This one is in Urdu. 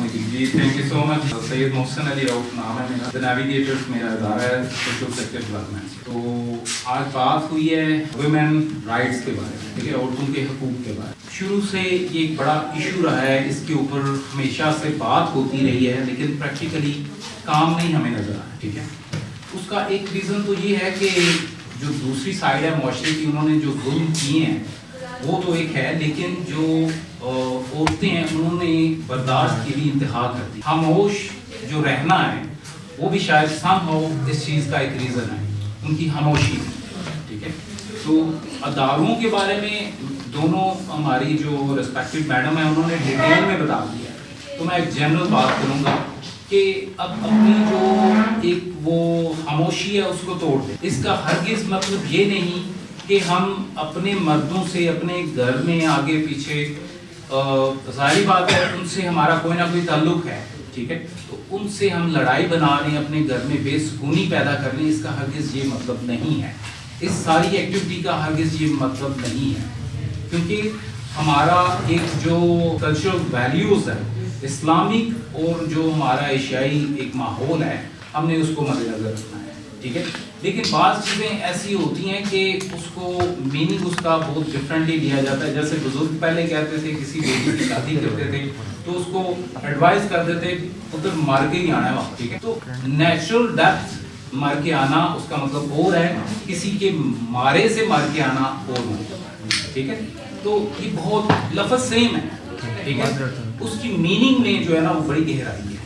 علیکم جی، تھینک یو سو مچ. سید محسن علی رؤف نام ہے میرا. دی نیویگیٹرز میرا ادارہ ہے سوشل سیکٹر ڈیولپمنٹ. تو آج بات ہوئی ہے ویمن رائٹس کے بارے میں، ٹھیک ہے، عورتوں کے حقوق کے بارے میں. شروع سے یہ ایک بڑا ایشو رہا ہے، اس کے اوپر ہمیشہ سے بات ہوتی رہی ہے، لیکن پریکٹیکلی کام نہیں ہمیں نظر آیا. ٹھیک ہے، اس کا ایک ریزن تو یہ ہے کہ جو دوسری سائڈ ہے معاشرے کی، انہوں نے جو ظلم کیے ہیں وہ تو ایک ہے، لیکن جو عورتیں ہیں انہوں نے برداشت کی بھی انتہا کر دی. خاموش جو رہنا ہے وہ بھی شاید somehow اس چیز کا ایک ریزن ہے، ان کی خاموشی. ٹھیک ہے، تو اداروں کے بارے میں دونوں ہماری جو ریسپیکٹڈ میڈم ہیں انہوں نے ڈیٹیل میں بتا دیا. تو میں ایک جنرل بات کروں گا کہ اب اپنی جو ایک وہ خاموشی ہے اس کو توڑ دیں. اس کا ہرگز مطلب یہ نہیں کہ ہم اپنے مردوں سے اپنے گھر میں آگے پیچھے، ظاہری بات ہے ان سے ہمارا کوئی نہ کوئی تعلق ہے، ٹھیک ہے، تو ان سے ہم لڑائی بنا رہے ہیں، اپنے گھر میں بے سکونی پیدا کر رہے ہیں. اس کا ہرگز یہ مطلب نہیں ہے، اس ساری ایکٹیویٹی کا ہرگز یہ مطلب نہیں ہے، کیونکہ ہمارا ایک جو کلچرل ویلیوز ہے، اسلامک اور جو ہمارا ایشیائی ایک ماحول ہے، ہم نے اس کو مد نظر رکھنا ہے. ٹھیک ہے، لیکن بعض چیزیں ایسی ہوتی ہیں کہ اس کو میننگ اس کا بہت ڈفرینٹلی لیا جاتا ہے. جیسے بزرگ پہلے کہتے تھے کسی بیٹی کی شادی کرتے تھے تو اس کو ایڈوائز کرتے تھے ادھر مار کے ہی آنا ہے وہاں. ٹھیک ہے، تو نیچرل ڈیتھ مار کے آنا اس کا مطلب اور ہے، کسی کے مارے سے مار کے آنا اور نہیں. ٹھیک ہے، تو یہ بہت لفظ سیم ہے. ٹھیک ہے، اس کی میننگ میں جو ہے نا وہ بڑی گہرائی ہے.